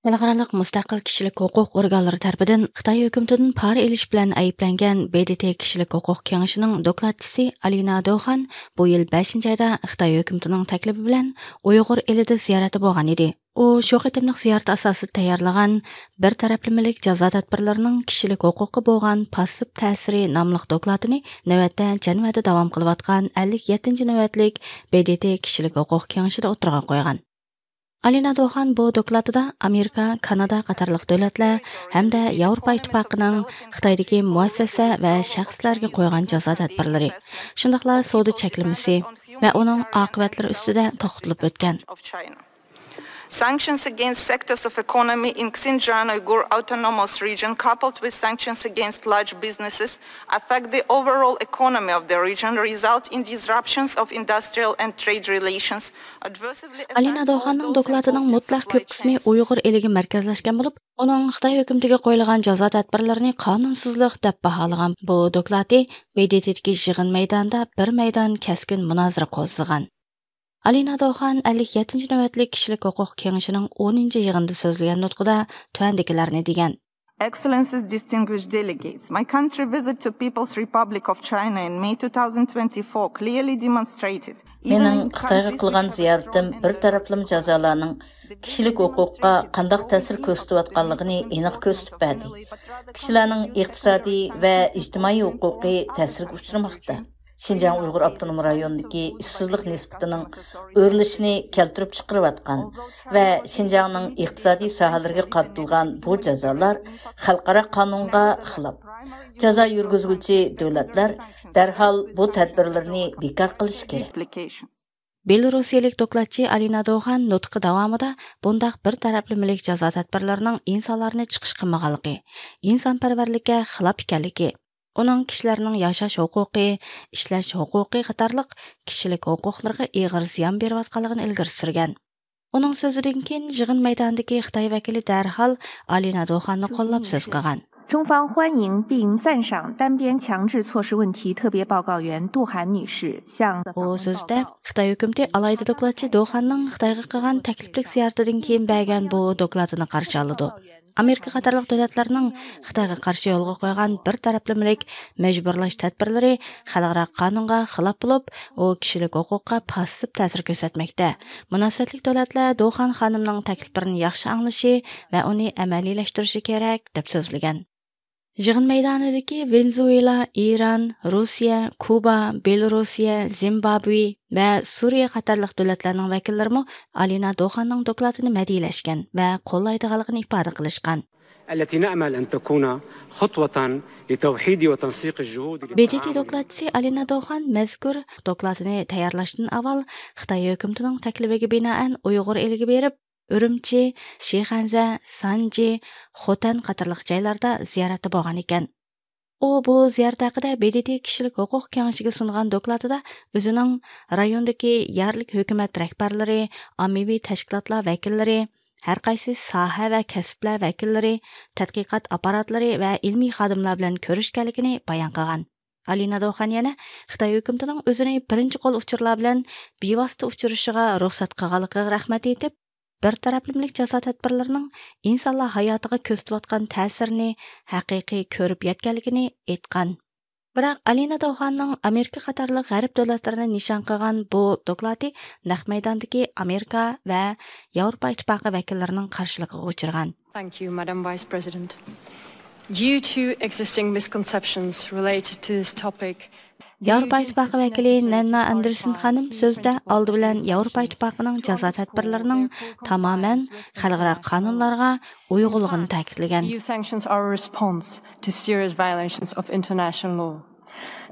Xalqarалық mustaqil kishilik huquq organlari tarafidan Xitoy hukumatidan pora elish bilan ayblangan BDT kishilik huquq kengashining dokladchisi Alina Dohan bu yil 5-oyda Xitoy hukumatining taklifi bilan Uyg'ur elida ziyorati bo'lgan edi. U shu qitimliq ziyorat asosida tayyorlagan bir taraflamalik jazo tadbirlarining kishilik huquqqa bo'lgan passiv ta'siri nomli dokladini navbatda Janvada davom qilayotgan 57-ci navbatlik BDT kishilik huquq kengashida o'tirg'a qo'ygan. Alina Dohan bu dokladida Amerika, Kanada qatarlıq dövlətlər hamda Yevropa İttifaqının Xitoydagi muassasa va shaxslarga qo'ygan jazo tadbirlari, shundaqla savdo cheklamasi va uning oqibatlari ustida to'xtalib o'tgan. Sanctions against sectors of economy in Xinjiang Uyghur Autonomous Region, coupled with sanctions against large businesses, affect the overall economy of the region, result in disruptions of industrial and trade relations. Alina Dohanning doklatining mutlaq ko'p qismi Uyg'ur eliga markazlashgan bo'lib, uning Xitoy hukumatiga qo'yilgan jazo tadbirlarini qonunsizlik deb baholagan. Bu doklati BDTdagi yig'in maydonida bir maydon kaskin munozara qo'zg'agan. Alina Dohan 57-ci navbatlik kishilik huquq kengashining 10-ci yig'inida so'zlagan nutqida tuandikilarni degan. Excellencies, distinguished delegates, my country visit to People's Republic of China in May 2024 clearly demonstrated. Mening Xitoyga qilgan ziyoratim bir taraflama jazolarning kishilik huquqqa qanday ta'sir ko'rsatayotganligini aniq ko'rsatib berdi. Kishilarning iqtisodiy va ijtimoiy huquqiy ta'sirga uchramoqda. Xinjiang Uyghur Avtonom rayonidagi ishsizlik nisbatining o'rilishini keltirib chiqarayotgan va Xinjiangning iqtisodiy sohalariga qaratilgan bu jazolar xalqaro qonunga xilof. Jazo yurgizuvchi davlatlar darhol bu tadbirlarni bekor qilish kerak. Belarusiyalik dokladchi Alina Dohan nutqi davomida bundaq bir taraflamalik jazo tadbirlarining insonlarni chiqish qilmaganligi, insonparvarlikka xilof ekanligi, uning kishilarning yashash huquqi, ishlash huquqi qatorliq kishilik huquqlariga og'ir ziyon berayotganligini ilgari surgan. Uning so'zidan keyin yig'in maydonidagi Xitoy vakili darhol Alina Dohanni qo'llab so'z qilgan. 中方欢迎并赞赏单边强制措施问题特别报告员杜涵女士向 Bu so'zda Xitoy hukumati alayda dokladchi Dohanning Xitoyga qilgan takliflik ziyoratidan keyin bergan bu dokladini qarshi oldi. Amerika qatorliq davlatlarning Xitoyga qarshi yo'lga qo'ygan bir taraflamalik majburlash tadbirlari xalqaro qonunga xilof bo'lib, u kishilik huquqqa passiv ta'sir ko'rsatmoqda. Munosabatli davlatlar Dohan xonimning takliflarini yaxshi anglashi va uni amaliylashtirishi kerak deb so'zlagan. Yig'in maydonidagi Venezuela, Iran, Rossiya, Kuba, Belorussiya, Zimbabwe va Suriya qatorliq davlatlarning vakillari Alina Dohanning dokladini madhiyalashgan va qo'llaydiganligini ifoda qilishgan. التي نأمل أن تكون خطوة لتوحيد وتنسيق الجهود. BDT dokladchisi Alina Dohan mazkur dokladini tayyorlashdan avval Xitoy hukumatining taklifiga binoan Uyg'ur eliga berib, Urumchi, Shixanza, Sanji, Xotan qatorliq joylarda ziyarati bo'lgan ekan. U bu ziyorat haqida BDT kishilik huquq kengashiga sungan dokladida o'zining rayondagi yerlik hukumat rahbarlari, ommaviy tashkilotlar vakillari, har qaysi soha va kasblar vakillari, tadqiqot apparatlari va ilmiy xodimlar bilan ko'rishganligini bayon qilgan. Alina Dohan yana Xitoy hukumatining o'zini birinchi qo'l uchurlar bilan bevosita uchirishiga ruxsat qilganligiga rahmat aytib, bir taraflamalik jazo tadbirlarining insonlar hayotiga ko'rsatayotgan ta'sirini haqiqiy ko'rib yetganligini aytgan. Biroq Alina Dohanning Amerika qatorliq g'arb davlatlarini nishon qilgan bu doklati naq maydondagi Amerika va Yevropa Ittifoqi vakillarining qarshiligiga uchragan. Thank you, Madam Vice President. Due to existing misconceptions related to this topic, Yevropa Ittifoqi vakili Nanna Anderson xonim so'zda oldi bilan Yevropa Ittifoqining jazo tadbirlarining tamoman xalqaro qonunlarga uyg'unligini ta'kidlagan. EU sanctions are a response to serious violations of international law.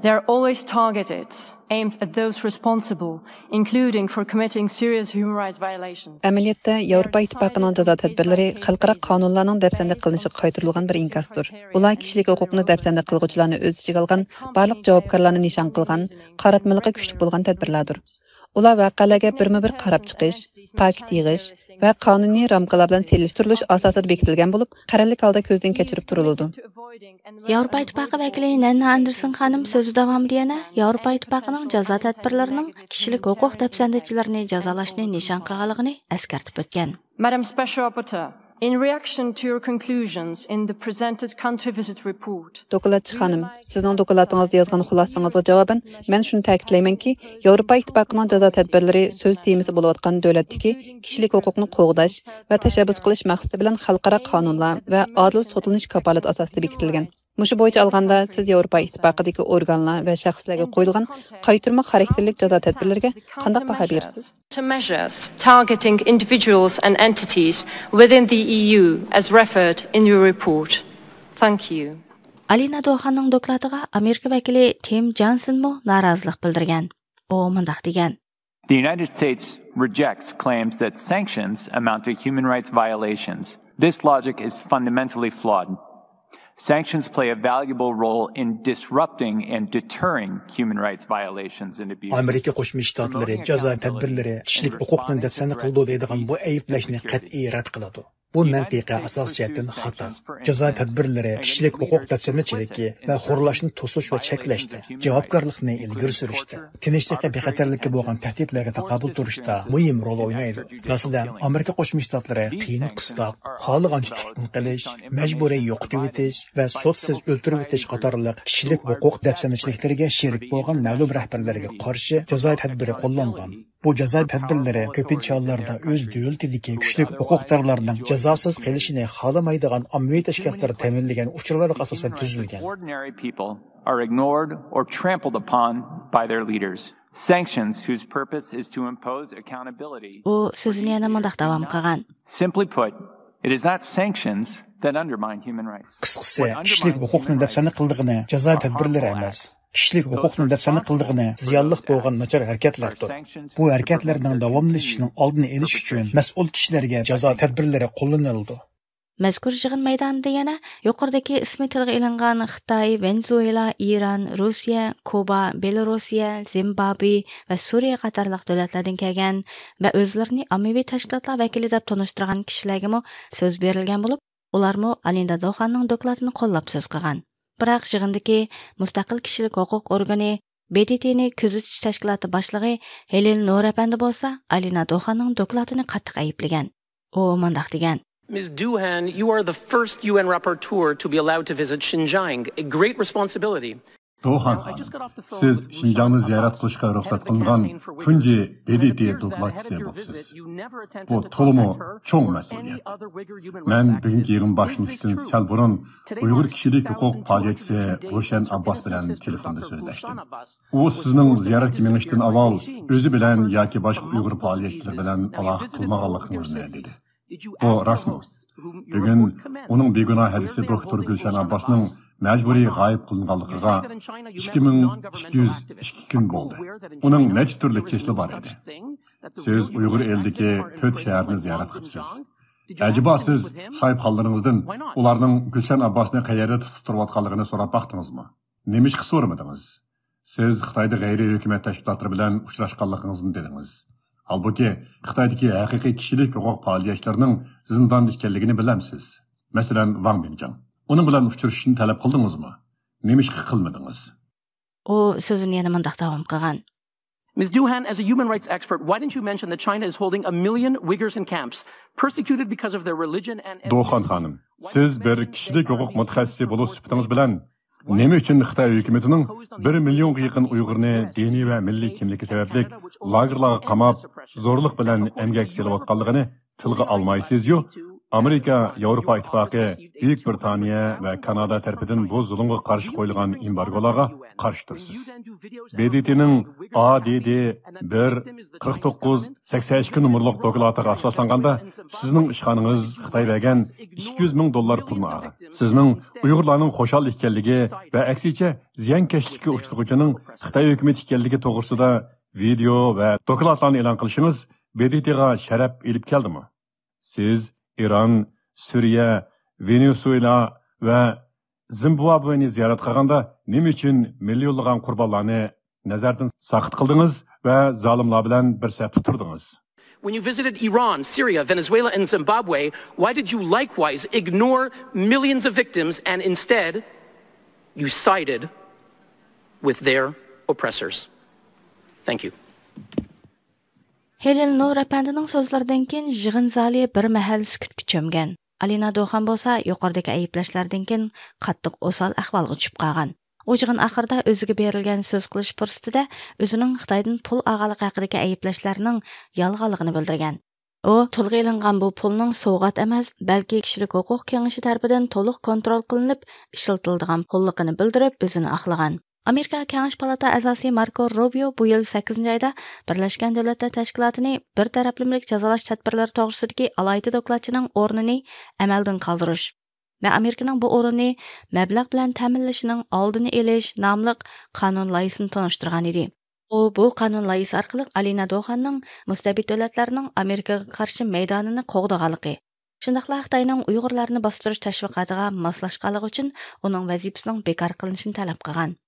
They are always targeted, aimed at those responsible, including for committing serious human rights violations. Amaliyotda Yevropa Ittifoqining jazo tadbirlari xalqaro qonunlarning dafsanda qilinishiga qaytarilgan bir inkasdir. Ular kishilik huquqni dafsanda qilguvchilarni o'z ichiga olgan, barliq javobgarlarni nishon qilgan, qaratmalikqa kuchli bo'lgan tadbirlardir. Ular vaqalarga birma-bir qarab chiqish, paket yig'ish va qonuniy ramkalar bilan selishtirilish asosida bekitilgan bo'lib, qarorlik holda ko'zdan kechirib turiladi. Yevropa Ittifoqi vakili Nanna Anderson xonim so'zi davomida yana Yevropa Ittifoqining jazo tadbirlarining kishilik huquq dafsandachilarini jazolashni nishon qilganligini eskartib o'tgan. Madam Special Rapporteur, In reaction to your conclusions in the presented country visit report. Dokladçı xanım, sizning dokladingizda yozgan xulosangizga javoban men shuni ta'kidlaymanki, Yevropa Ittifoqining jazo tadbirlari so'z temasi bo'layotgan davlatdagi kishilik huquqni qo'g'dash va tashabbus qilish maqsadi bilan xalqaro qonunlar va adil sotlanish kafolat asosida bekitilgan. Mushu bo'yicha olganda siz Yevropa Ittifoqidagi organlar va shaxslarga qo'yilgan qaytirma xarakterlik jazo tadbirlariga qanday baho berasiz? Measures targeting individuals and entities within the EU as referred in your report. Thank you. Alina Dohanning doklatiga Amerika vakili Tim Johnson mo norozilik bildirgan. O mundaq degan: The United States rejects claims that sanctions amount to human rights violations. This logic is fundamentally flawed. Sanctions play a valuable role in disrupting and deterring human rights violations and abuse. Amerika Qo'shma Shtatlari jazo tadbirlari kishilik huquqni dafsana qildi deydigan bu ayblashni qat'iy rad qiladi. Bu mantiqa asosiyatdan xato. Jazo tadbirlari kishilik huquq dafsanachiligi va xo'rlashni to'sish va cheklashda, javobgarlikni ilgari surishda, tinchlikka bexatarlikka bo'lgan tahdidlarga taqobil turishda muhim rol o'ynaydi. Masalan, Amerika Qo'shma Shtatlari qiyin qistoq, xohlagancha tutqun qilish, majburiy yo'qotib etish va sudsiz o'ldirib etish qatorliq kishilik huquq dafsanachiliklariga sherik bo'lgan ma'lum rahbarlarga qarshi jazo tadbiri qo'llangan. Bu jazo tadbirlari ko'pincha hollarda o'z davlatidagi kuchlik huquqdorlarning jazosiz qilishini xohlamaydigan ommaviy tashkilotlar ta'minlagan uchurlarga asosan tuzilgan. Ordinary people are ignored or trampled upon by their leaders. Sanctions whose purpose is to impose accountability. U so'zini yana mundaq davom qilgan. Simply put, it is not sanctions that undermine human rights. Qisqasi, kishilik huquqni dafsana qildig'ini jazo tadbirlari emas. Kishilik huquqni dafsana qildig'ini ziyonliq bo'lgan nachar harakatlardir. Bu harakatlarning davomlashishining oldini olish uchun mas'ul kishilarga jazo tadbirlari qo'llanildi. Mazkur yig'in maydonida yana yuqoridagi ismi tilga ilingan Xitoy, Venezuela, Iran, Rossiya, Kuba, Belorussiya, Zimbabwe va Suriya qatorliq davlatlardan kelgan va o'zlarini ommaviy tashkilotlar vakili deb tanishtirgan kishilarga so'z berilgan bo'lib, ularmo Alina Dohanning dokladini qo'llab so'z qilgan. Biroq yig'indagi mustaqil kishilik huquq organi BDTni kuzatish tashkiloti boshlig'i Helen Norapandi bo'lsa, Alina Dohanning dokladini qattiq ayiblagan. U mundaq degan: Ms. Duhan, you are the first UN rapporteur to be allowed to visit Xinjiang, a great responsibility. Dohan, siz Xinjiangni ziyorat qilishga ruxsat qilingan tunji BDT dokladchisi bo'lsiz. Bu to'liq cho'ng mas'uliyat. Men bugungi yig'in boshlanishidan sal burun Uyg'ur kishilik huquq faoliyatchisi Roshan Abbos bilan telefonda so'zlashdim. U sizning ziyoratga minishdan avval o'zi bilan yoki boshqa Uyg'ur faoliyatchilar bilan aloqa qilmaganligingizni dedi. Bu rasmi. Bugun uning begunoh hadisi doktor Gulshan Abbosning majburiy g'oyib qilinganligiga 2202 kun bo'ldi. Uning necha turli kesli bor edi. Siz Uyg'ur elidagi 4 shaharni ziyorat qilibsiz. Acaba siz sahibxonlaringizdan ularning Gulshan Abbosni qayerda tutib turayotganligini so'rab baqdingizmi? Nima ishga so'ramadingiz? Siz Xitoyda g'ayriy hukumat tashkilotlari bilan uchrashganligingizni dedingiz. Halbuki Xitoydagi haqiqiy kishilik huquq faoliyatchilarining zindonda ekanligini bilamsiz. Masalan, Wang Binjiang. Uning bilan uchrashishni talab qildingizmi? Nima ish qilmadingiz? U so'zini yana mundaq davom qilgan: Ms. Duhan, as a human rights expert, why didn't you mention that China is holding 1 million Uyghurs in camps, persecuted because of their religion and... Dohan Hanım, siz bir kishilik huquq mutaxassisi bo'lib sifatingiz bilan nima uchun Xitoy hukumatining 1 millionga yaqin Uyg'urni diniy va milliy kimligi sababli lagerlarga qamab, zo'rlik bilan emgak silayotganligini tilga olmaysiz-yu? Amerika, Yevropa Ittifoqi, Buyuk Britaniya va Kanada tarafidan bu zulmga qarshi qo'yilgan embargolarga qarshi tursiz. BDTning ADD 1-49-82 nomerli doklatiga asoslanganda sizning ishxonangiz Xitoy bergan $200,000 pulni olgan. Sizning Uyg'urlarning xo'shal ekanligi va aksicha ziyonkashlikka uchraguvchining Xitoy hukumati ekanligi to'g'risida video va dokladlarni e'lon qilishingiz BDTga sharaf elib keldimi? Siz İran, Suriya, Venezuela va Zimbabveni ziyorat qilganda nima uchun millionlagan qurbonlarni nazardan saqit qildingiz va zolimlar bilan bir safda turdingiz? When you visited Iran, Syria, Venezuela and Zimbabwe, why did you likewise ignore millions of victims and instead you sided with their oppressors? Thank you. Helen Norapandining so'zlaridan keyin yig'in zali bir mahal sukutga cho'mgan. Alina Dohan bo'lsa, yuqoridagi ayblashlardan keyin qattiq osal ahvolga tushib qolgan. U yig'in oxirida o'ziga berilgan so'z qilish fursatida o'zining Xitoydan pul olganligi haqidagi ayblashlarning yolg'onligini bildirgan. U tilga ilingan bu pulning sovg'at emas, balki kishilik huquq kengashi tarafidan to'liq kontrol qilinib ishlatiladigan pulligini bildirib, o'zini oqlagan. Amerika Kengash palata a'zosi Marco Rubio bu yil 8-oyda Birlashgan Davlatlar Tashkilotini bir taraflımlik jazolash tadbirlari to'g'risidagi alohida dokladchining o'rnini amaldan qoldirish va Amerikaning bu o'rinni mablag' bilan ta'minlashining oldini olish nomli qonun loyihasini tanishtirgan edi. U bu qonun loyihasi orqali Alina Dohanning mustabid davlatlarning Amerikaga qarshi maydonini qo'g'daganligi, shundaqla Xitoyning Uyg'urlarni bostirish tashviqotiga moslashganligi uchun uning vazifasining bekor qilinishini talab qilgan.